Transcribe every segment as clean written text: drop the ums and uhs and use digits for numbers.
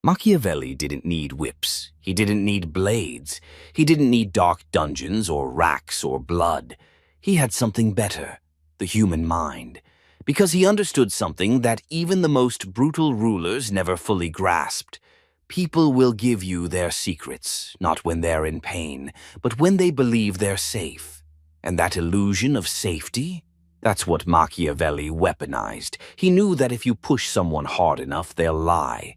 Machiavelli didn't need whips. He didn't need blades. He didn't need dark dungeons or racks or blood. He had something better, the human mind, because he understood something that even the most brutal rulers never fully grasped. People will give you their secrets, not when they're in pain, but when they believe they're safe. And that illusion of safety? That's what Machiavelli weaponized. He knew that if you push someone hard enough, they'll lie.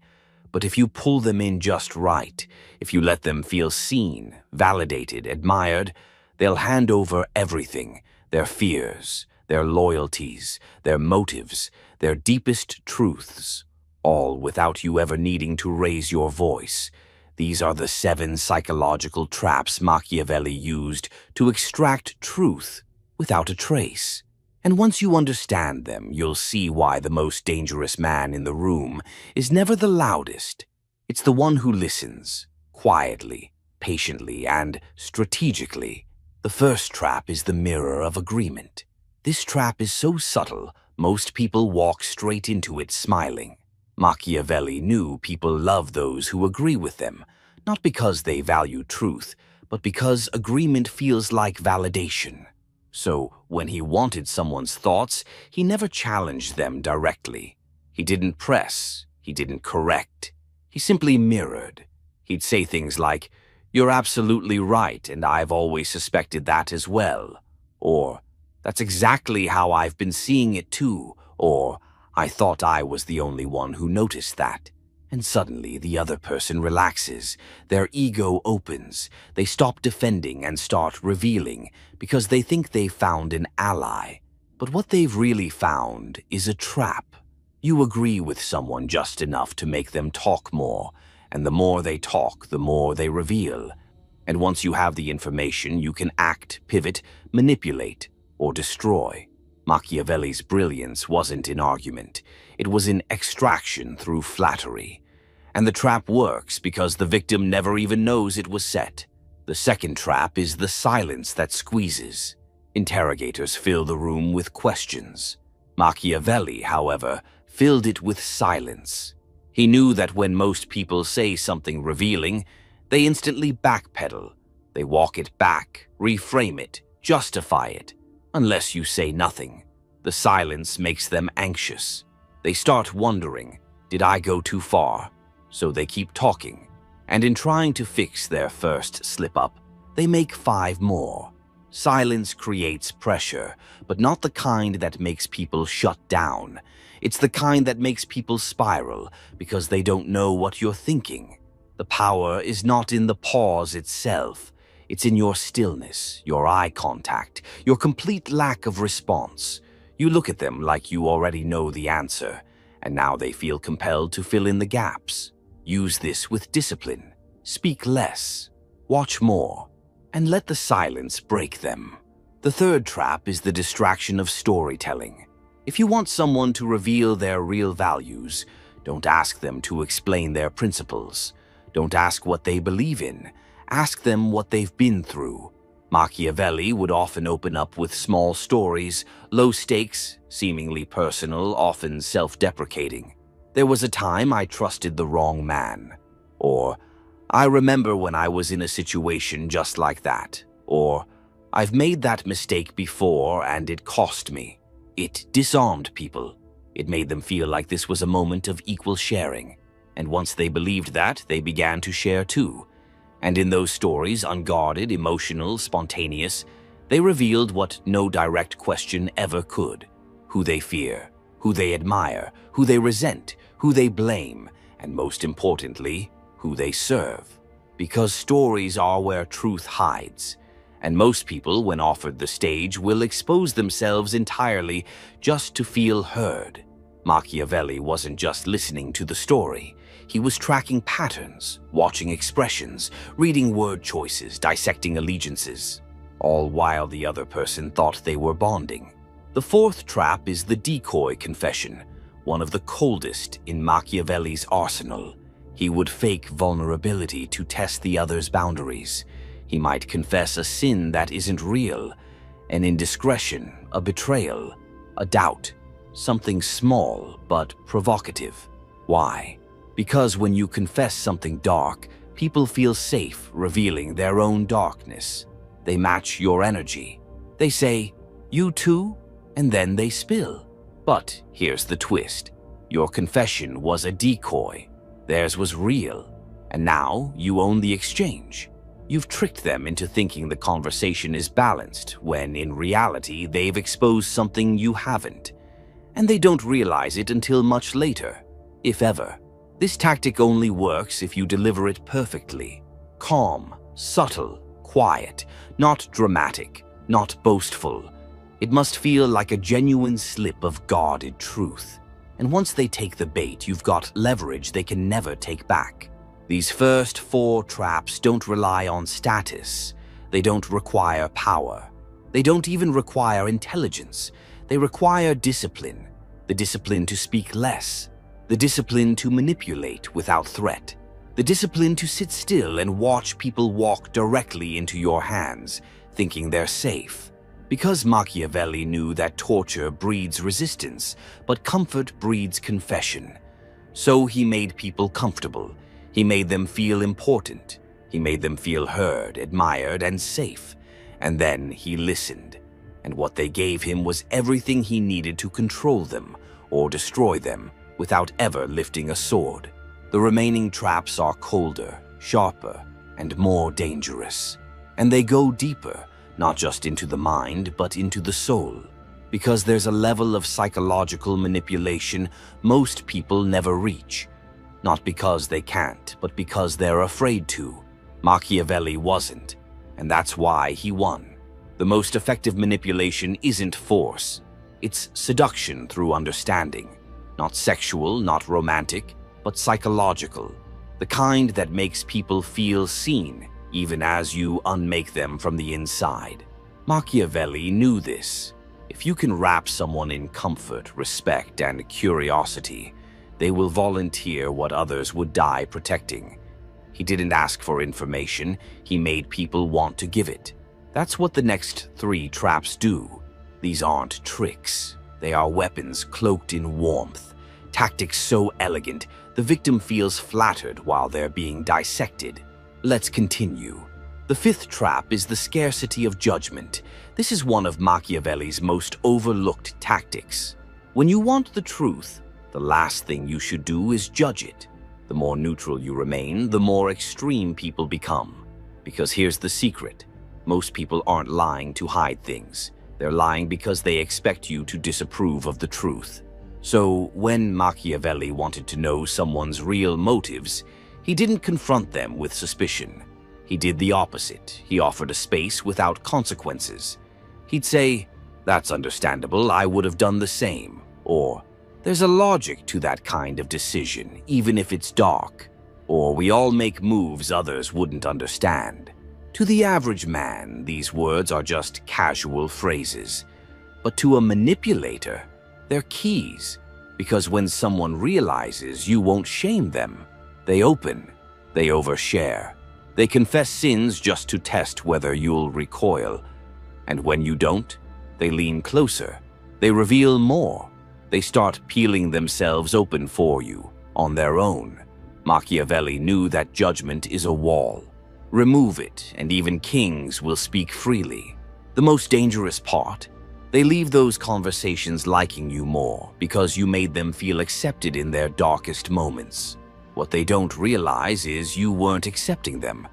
But if you pull them in just right, if you let them feel seen, validated, admired, they'll hand over everything, their fears, their loyalties, their motives, their deepest truths, all without you ever needing to raise your voice. These are the 7 psychological traps Machiavelli used to extract truth without a trace. And once you understand them, you'll see why the most dangerous man in the room is never the loudest. It's the one who listens, quietly, patiently, and strategically. The first trap is the mirror of agreement. This trap is so subtle, most people walk straight into it smiling. Machiavelli knew people love those who agree with them, not because they value truth, but because agreement feels like validation. So, when he wanted someone's thoughts, he never challenged them directly. He didn't press, he didn't correct, he simply mirrored. He'd say things like, "You're absolutely right, and I've always suspected that as well," or, "That's exactly how I've been seeing it too," or, "I thought I was the only one who noticed that." And suddenly the other person relaxes, their ego opens, they stop defending and start revealing because they think they've found an ally. But what they've really found is a trap. You agree with someone just enough to make them talk more, and the more they talk, the more they reveal. And once you have the information, you can act, pivot, manipulate, or destroy. Machiavelli's brilliance wasn't in argument. It was in extraction through flattery. And the trap works because the victim never even knows it was set. The second trap is the silence that squeezes. Interrogators fill the room with questions. Machiavelli, however, filled it with silence. He knew that when most people say something revealing, they instantly backpedal. They walk it back, reframe it, justify it. Unless you say nothing, the silence makes them anxious. They start wondering, did I go too far? So they keep talking. And in trying to fix their first slip-up, they make 5 more. Silence creates pressure, but not the kind that makes people shut down. It's the kind that makes people spiral because they don't know what you're thinking. The power is not in the pause itself. It's in your stillness, your eye contact, your complete lack of response. You look at them like you already know the answer, and now they feel compelled to fill in the gaps. Use this with discipline. Speak less, watch more, and let the silence break them. The third trap is the distraction of storytelling. If you want someone to reveal their real values, don't ask them to explain their principles. Don't ask what they believe in. Ask them what they've been through. Machiavelli would often open up with small stories, low stakes, seemingly personal, often self-deprecating. "There was a time I trusted the wrong man." Or, "I remember when I was in a situation just like that." Or, "I've made that mistake before and it cost me." It disarmed people. It made them feel like this was a moment of equal sharing. And once they believed that, they began to share too. And in those stories, unguarded, emotional, spontaneous, they revealed what no direct question ever could: who they fear, who they admire, who they resent, who they blame, and most importantly, who they serve. Because stories are where truth hides. And most people, when offered the stage, will expose themselves entirely just to feel heard. Machiavelli wasn't just listening to the story. He was tracking patterns, watching expressions, reading word choices, dissecting allegiances, all while the other person thought they were bonding. The fourth trap is the decoy confession, one of the coldest in Machiavelli's arsenal. He would fake vulnerability to test the other's boundaries. He might confess a sin that isn't real, an indiscretion, a betrayal, a doubt, something small but provocative. Why? Because when you confess something dark, people feel safe revealing their own darkness. They match your energy. They say, "You too?" And then they spill. But here's the twist. Your confession was a decoy. Theirs was real. And now you own the exchange. You've tricked them into thinking the conversation is balanced when in reality they've exposed something you haven't. And they don't realize it until much later, if ever. This tactic only works if you deliver it perfectly. Calm, subtle, quiet, not dramatic, not boastful. It must feel like a genuine slip of guarded truth. And once they take the bait, you've got leverage they can never take back. These first 4 traps don't rely on status. They don't require power. They don't even require intelligence. They require discipline. The discipline to speak less. The discipline to manipulate without threat. The discipline to sit still and watch people walk directly into your hands, thinking they're safe. Because Machiavelli knew that torture breeds resistance, but comfort breeds confession. So he made people comfortable. He made them feel important. He made them feel heard, admired, and safe. And then he listened. And what they gave him was everything he needed to control them or destroy them without ever lifting a sword. The remaining traps are colder, sharper, and more dangerous. And they go deeper, not just into the mind, but into the soul. Because there's a level of psychological manipulation most people never reach. Not because they can't, but because they're afraid to. Machiavelli wasn't, and that's why he won. The most effective manipulation isn't force. It's seduction through understanding. Not sexual, not romantic, but psychological. The kind that makes people feel seen, even as you unmake them from the inside. Machiavelli knew this. If you can wrap someone in comfort, respect, and curiosity, they will volunteer what others would die protecting. He didn't ask for information, he made people want to give it. That's what the next 3 traps do. These aren't tricks. They are weapons cloaked in warmth. Tactics so elegant, the victim feels flattered while they're being dissected. Let's continue. The 5th trap is the scarcity of judgment. This is one of Machiavelli's most overlooked tactics. When you want the truth, the last thing you should do is judge it. The more neutral you remain, the more extreme people become. Because here's the secret. Most people aren't lying to hide things. They're lying because they expect you to disapprove of the truth. So when Machiavelli wanted to know someone's real motives, he didn't confront them with suspicion. He did the opposite. He offered a space without consequences. He'd say, "That's understandable, I would have done the same." Or, "There's a logic to that kind of decision, even if it's dark." Or, "We all make moves others wouldn't understand." To the average man, these words are just casual phrases. But to a manipulator, they're keys. Because when someone realizes you won't shame them, they open, they overshare. They confess sins just to test whether you'll recoil. And when you don't, they lean closer. They reveal more. They start peeling themselves open for you, on their own. Machiavelli knew that judgment is a wall. Remove it, and even kings will speak freely. The most dangerous part? They leave those conversations liking you more because you made them feel accepted in their darkest moments. What they don't realize is you weren't accepting them.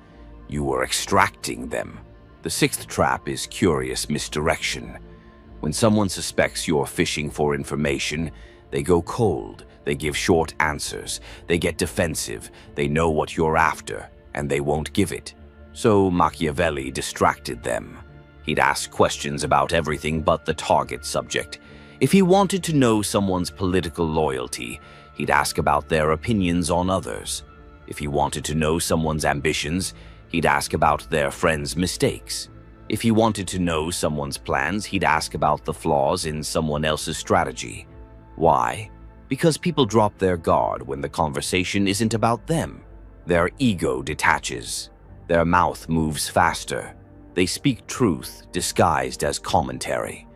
You were extracting them. The 6th trap is curious misdirection. When someone suspects you're fishing for information, they go cold, they give short answers, they get defensive, they know what you're after, and they won't give it. So Machiavelli distracted them. He'd ask questions about everything but the target subject. If he wanted to know someone's political loyalty, he'd ask about their opinions on others. If he wanted to know someone's ambitions, he'd ask about their friends' mistakes. If he wanted to know someone's plans, he'd ask about the flaws in someone else's strategy. Why? Because people drop their guard when the conversation isn't about them. Their ego detaches. Their mouth moves faster. They speak truth disguised as commentary.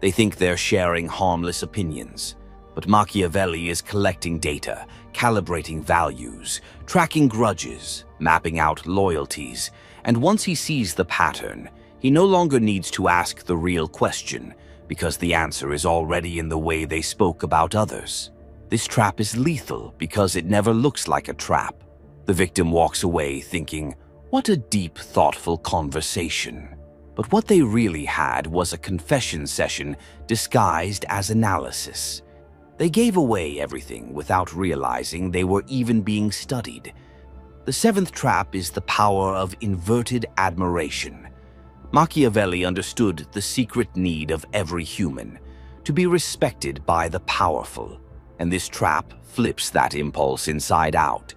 They think they're sharing harmless opinions. But Machiavelli is collecting data, calibrating values, tracking grudges, mapping out loyalties, and once he sees the pattern, he no longer needs to ask the real question, because the answer is already in the way they spoke about others. This trap is lethal because it never looks like a trap. The victim walks away thinking, "What a deep, thoughtful conversation." But what they really had was a confession session disguised as analysis. They gave away everything without realizing they were even being studied. The seventh trap is the power of inverted admiration. Machiavelli understood the secret need of every human, to be respected by the powerful, and this trap flips that impulse inside out.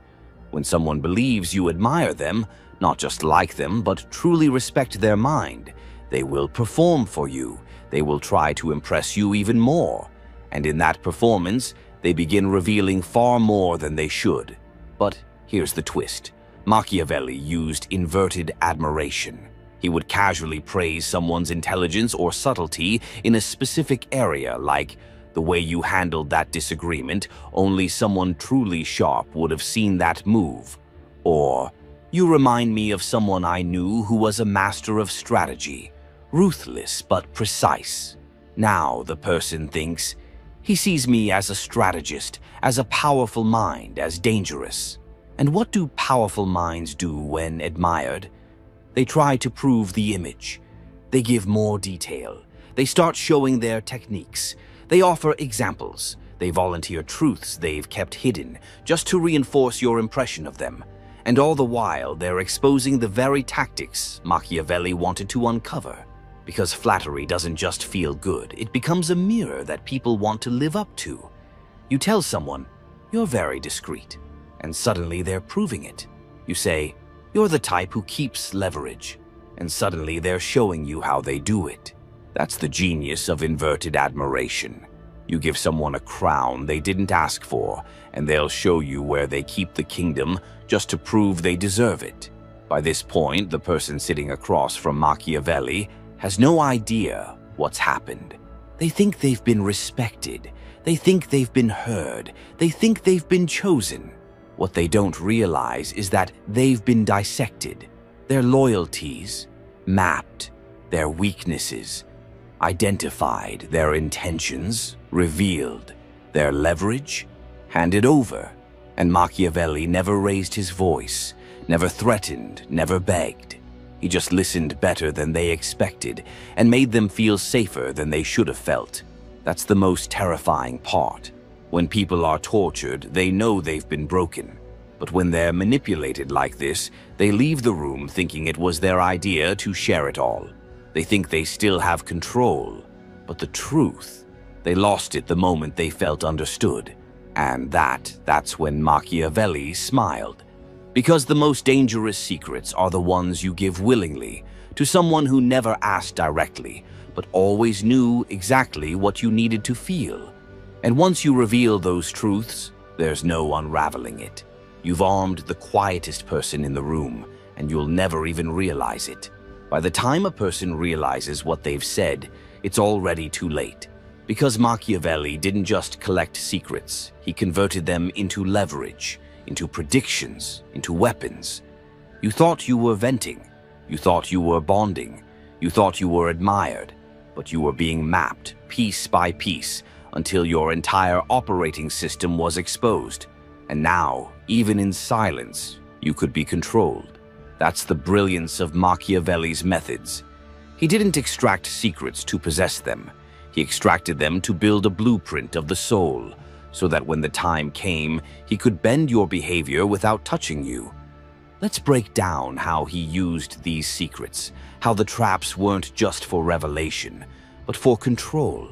When someone believes you admire them, not just like them, but truly respect their mind, they will perform for you. They will try to impress you even more. And in that performance, they begin revealing far more than they should. But here's the twist. Machiavelli used inverted admiration. He would casually praise someone's intelligence or subtlety in a specific area, like, "The way you handled that disagreement, only someone truly sharp would have seen that move." Or, "You remind me of someone I knew who was a master of strategy, ruthless but precise." Now the person thinks, "He sees me as a strategist, as a powerful mind, as dangerous." And what do powerful minds do when admired? They try to prove the image. They give more detail. They start showing their techniques. They offer examples. They volunteer truths they've kept hidden, just to reinforce your impression of them. And all the while, they're exposing the very tactics Machiavelli wanted to uncover. Because flattery doesn't just feel good, it becomes a mirror that people want to live up to. You tell someone, "You're very discreet," and suddenly they're proving it. You say, "You're the type who keeps leverage," and suddenly they're showing you how they do it. That's the genius of inverted admiration. You give someone a crown they didn't ask for, and they'll show you where they keep the kingdom just to prove they deserve it. By this point, the person sitting across from Machiavelli has no idea what's happened. They think they've been respected. They think they've been heard. They think they've been chosen. What they don't realize is that they've been dissected. Their loyalties mapped, their weaknesses identified, their intentions revealed, their leverage handed over. And Machiavelli never raised his voice, never threatened, never begged. He just listened better than they expected and made them feel safer than they should have felt. That's the most terrifying part. When people are tortured, they know they've been broken. But when they're manipulated like this, they leave the room thinking it was their idea to share it all. They think they still have control. But the truth, they lost it the moment they felt understood. And that's when Machiavelli smiled. Because the most dangerous secrets are the ones you give willingly, to someone who never asked directly, but always knew exactly what you needed to feel. And once you reveal those truths, there's no unraveling it. You've armed the quietest person in the room, and you'll never even realize it. By the time a person realizes what they've said, it's already too late. Because Machiavelli didn't just collect secrets, he converted them into leverage, into predictions, into weapons. You thought you were venting. You thought you were bonding. You thought you were admired. But you were being mapped, piece by piece, until your entire operating system was exposed. And now, even in silence, you could be controlled. That's the brilliance of Machiavelli's methods. He didn't extract secrets to possess them. He extracted them to build a blueprint of the soul, so that when the time came, he could bend your behavior without touching you. Let's break down how he used these secrets, how the traps weren't just for revelation, but for control.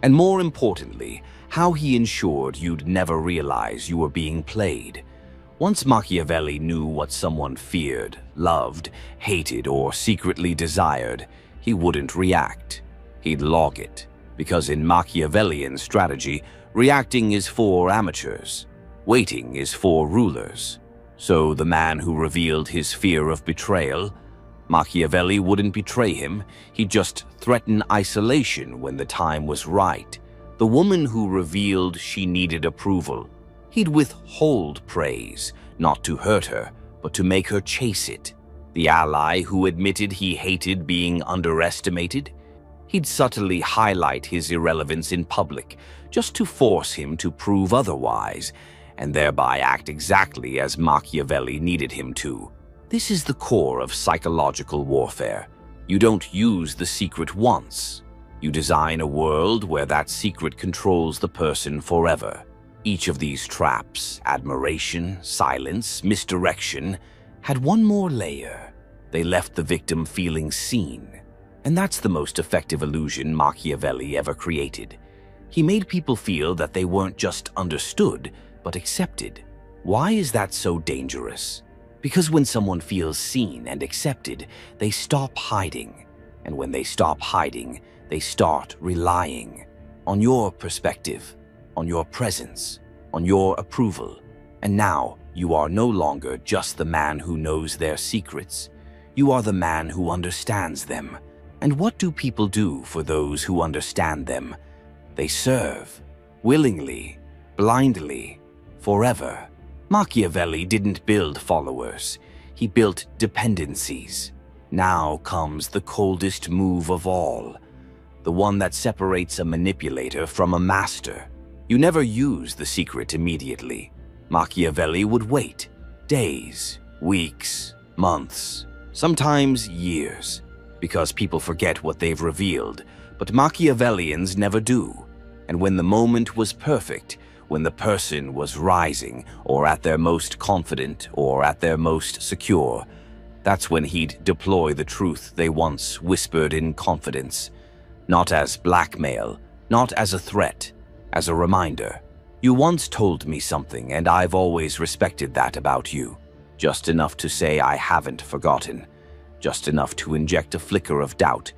And more importantly, how he ensured you'd never realize you were being played. Once Machiavelli knew what someone feared, loved, hated, or secretly desired, he wouldn't react. He'd log it, because in Machiavellian strategy, reacting is for amateurs. Waiting is for rulers. So the man who revealed his fear of betrayal, Machiavelli wouldn't betray him. He'd just threaten isolation when the time was right. The woman who revealed she needed approval, He'd withhold praise, not to hurt her, but to make her chase it. The ally who admitted he hated being underestimated? He'd subtly highlight his irrelevance in public, just to force him to prove otherwise, and thereby act exactly as Machiavelli needed him to. This is the core of psychological warfare. You don't use the secret once. You design a world where that secret controls the person forever. Each of these traps, admiration, silence, misdirection, had one more layer. They left the victim feeling seen. And that's the most effective illusion Machiavelli ever created. He made people feel that they weren't just understood, but accepted. Why is that so dangerous? Because when someone feels seen and accepted, they stop hiding. And when they stop hiding, they start relying on your perspective, on your presence, on your approval. And now you are no longer just the man who knows their secrets. You are the man who understands them. And what do people do for those who understand them? They serve, willingly, blindly, forever. Machiavelli didn't build followers. He built dependencies. Now comes the coldest move of all, the one that separates a manipulator from a master. You never use the secret immediately. Machiavelli would wait, days, weeks, months, sometimes years, because people forget what they've revealed, but Machiavellians never do. And when the moment was perfect, when the person was rising, or at their most confident, or at their most secure, that's when he'd deploy the truth they once whispered in confidence. Not as blackmail, not as a threat, as a reminder. You once told me something, and I've always respected that about you. Just enough to say I haven't forgotten. Just enough to inject a flicker of doubt.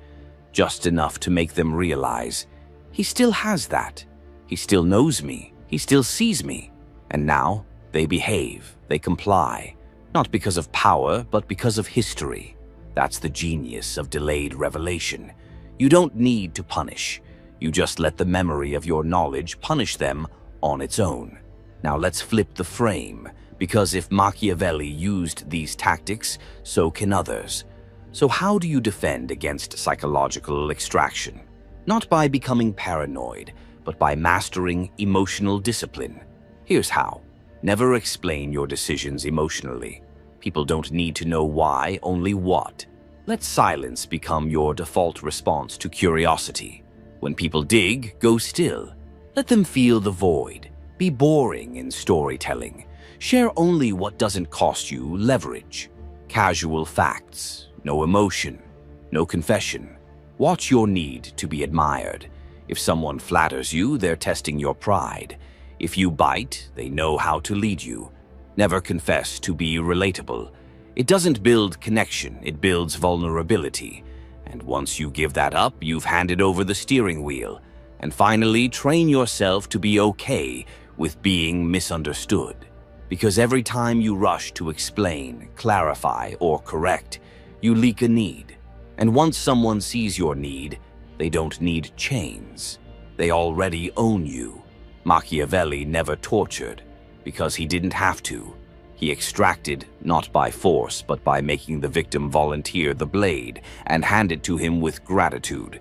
Just enough to make them realize he still has that. He still knows me. He still sees me. And now they behave, they comply. Not because of power, but because of history. That's the genius of delayed revelation. You don't need to punish. You just let the memory of your knowledge punish them on its own. Now let's flip the frame, because if Machiavelli used these tactics, so can others. So how do you defend against psychological extraction? Not by becoming paranoid, but by mastering emotional discipline. Here's how. Never explain your decisions emotionally. People don't need to know why, only what. Let silence become your default response to curiosity. When people dig, go still. Let them feel the void. Be boring in storytelling. Share only what doesn't cost you leverage. Casual facts, no emotion, no confession. Watch your need to be admired. If someone flatters you, they're testing your pride. If you bite, they know how to lead you. Never confess to be relatable. It doesn't build connection, it builds vulnerability. And once you give that up, you've handed over the steering wheel. And finally, train yourself to be okay with being misunderstood. Because every time you rush to explain, clarify, or correct, you leak a need. And once someone sees your need, they don't need chains. They already own you. Machiavelli never tortured, because he didn't have to. He extracted, not by force, but by making the victim volunteer the blade and hand it to him with gratitude.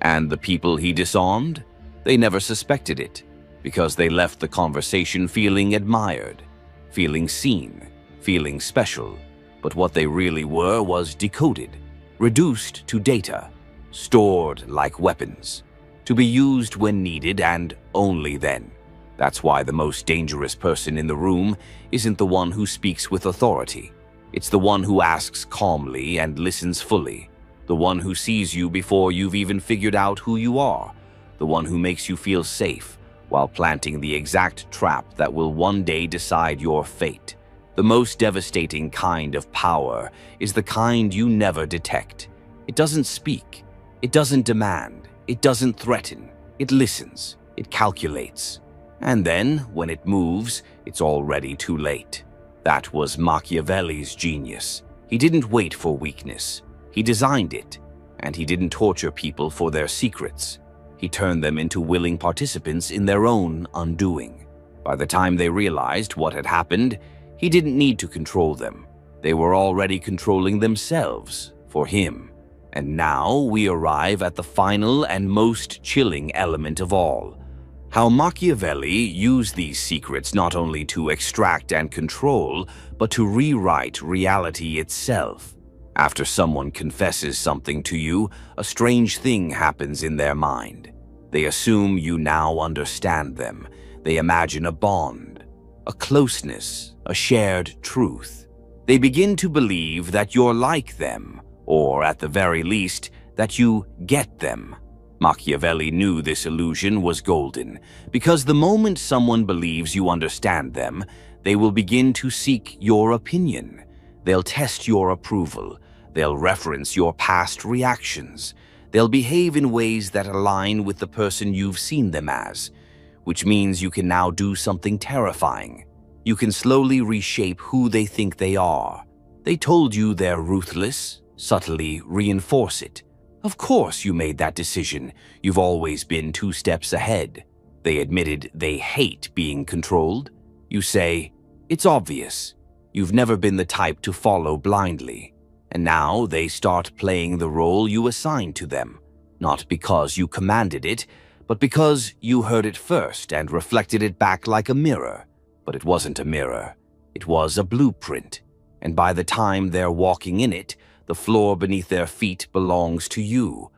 And the people he disarmed? They never suspected it, because they left the conversation feeling admired, feeling seen, feeling special. But what they really were was decoded, reduced to data, stored like weapons, to be used when needed and only then. That's why the most dangerous person in the room isn't the one who speaks with authority. It's the one who asks calmly and listens fully. The one who sees you before you've even figured out who you are. The one who makes you feel safe while planting the exact trap that will one day decide your fate. The most devastating kind of power is the kind you never detect. It doesn't speak. It doesn't demand. It doesn't threaten. It listens. It calculates. And then, when it moves, it's already too late. That was Machiavelli's genius. He didn't wait for weakness. He designed it. And he didn't torture people for their secrets. He turned them into willing participants in their own undoing. By the time they realized what had happened, he didn't need to control them. They were already controlling themselves for him. And now we arrive at the final and most chilling element of all. How Machiavelli used these secrets not only to extract and control, but to rewrite reality itself. After someone confesses something to you, a strange thing happens in their mind. They assume you now understand them. They imagine a bond, a closeness, a shared truth. They begin to believe that you're like them, or at the very least, that you get them. Machiavelli knew this illusion was golden, because the moment someone believes you understand them, they will begin to seek your opinion. They'll test your approval. They'll reference your past reactions. They'll behave in ways that align with the person you've seen them as, which means you can now do something terrifying. You can slowly reshape who they think they are. They told you they're ruthless. Subtly reinforce it. Of course you made that decision. You've always been 2 steps ahead. They admitted they hate being controlled. You say, it's obvious. You've never been the type to follow blindly. And now they start playing the role you assigned to them. Not because you commanded it, but because you heard it first and reflected it back like a mirror. But it wasn't a mirror. It was a blueprint. And by the time they're walking in it, the floor beneath their feet belongs to you.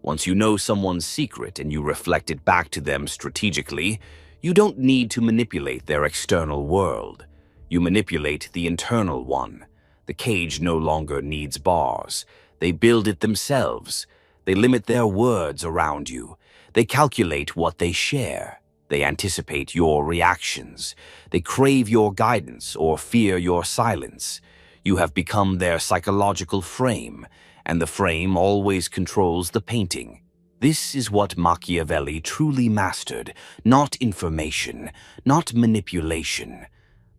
Once you know someone's secret and you reflect it back to them strategically, you don't need to manipulate their external world. You manipulate the internal one. The cage no longer needs bars. They build it themselves. They limit their words around you. They calculate what they share. They anticipate your reactions. They crave your guidance or fear your silence. You have become their psychological frame, and the frame always controls the painting. This is what Machiavelli truly mastered, not information, not manipulation,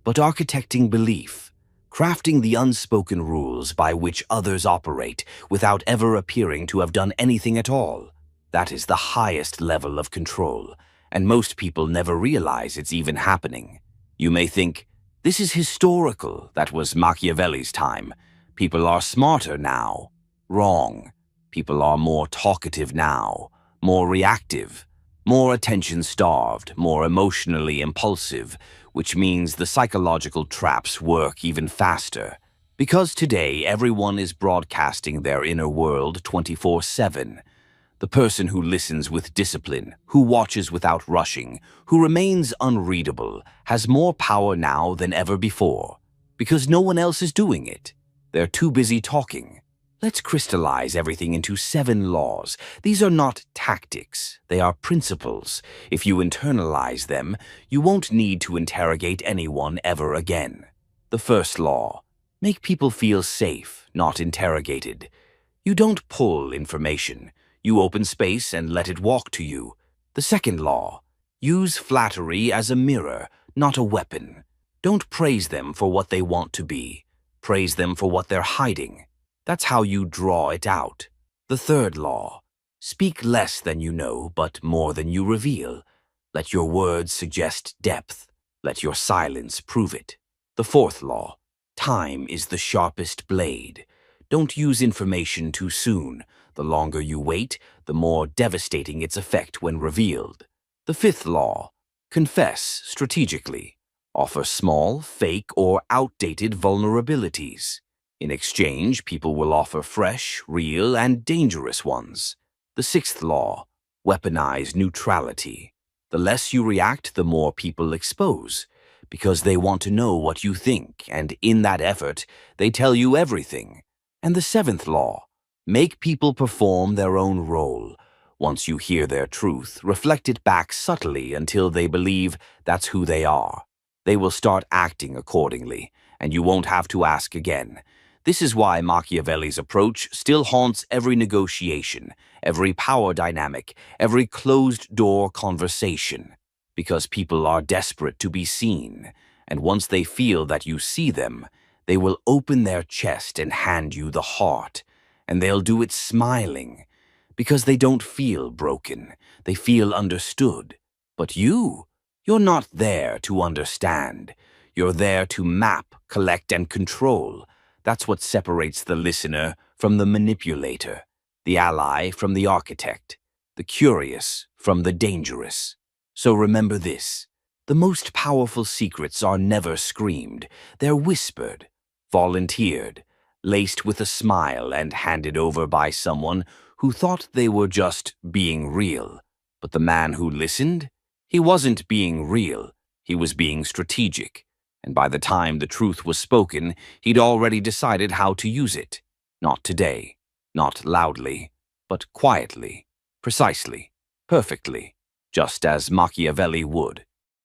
but architecting belief, crafting the unspoken rules by which others operate without ever appearing to have done anything at all. That is the highest level of control, and most people never realize it's even happening. You may think, this is historical. That was Machiavelli's time. People are smarter now. Wrong. People are more talkative now, more reactive, more attention-starved, more emotionally impulsive, which means the psychological traps work even faster. Because today everyone is broadcasting their inner world 24/7. The person who listens with discipline, who watches without rushing, who remains unreadable, has more power now than ever before. Because no one else is doing it. They're too busy talking. Let's crystallize everything into 7 laws. These are not tactics. They are principles. If you internalize them, you won't need to interrogate anyone ever again. The first law: make people feel safe, not interrogated. You don't pull information. You open space and let it walk to you. The second law: use flattery as a mirror, not a weapon. Don't praise them for what they want to be. Praise them for what they're hiding. That's how you draw it out. The third law: speak less than you know, but more than you reveal. Let your words suggest depth. Let your silence prove it. The fourth law: time is the sharpest blade. Don't use information too soon. The longer you wait, the more devastating its effect when revealed. The fifth law: confess strategically. Offer small, fake, or outdated vulnerabilities. In exchange, people will offer fresh, real, and dangerous ones. The sixth law: weaponize neutrality. The less you react, the more people expose, because they want to know what you think, and in that effort, they tell you everything. And the seventh law: make people perform their own role. Once you hear their truth, reflect it back subtly until they believe that's who they are. They will start acting accordingly, and you won't have to ask again. This is why Machiavelli's approach still haunts every negotiation, every power dynamic, every closed-door conversation. Because people are desperate to be seen, and once they feel that you see them, they will open their chest and hand you the heart, and they'll do it smiling, because they don't feel broken, they feel understood. But you You're not there to understand. You're there to map, collect, and control. That's what separates the listener from the manipulator, the ally from the architect, the curious from the dangerous. So remember this. The most powerful secrets are never screamed. They're whispered, volunteered, laced with a smile and handed over by someone who thought they were just being real. But the man who listened? He wasn't being real. He was being strategic. And by the time the truth was spoken, he'd already decided how to use it. Not today, not loudly, but quietly, precisely, perfectly, just as Machiavelli would.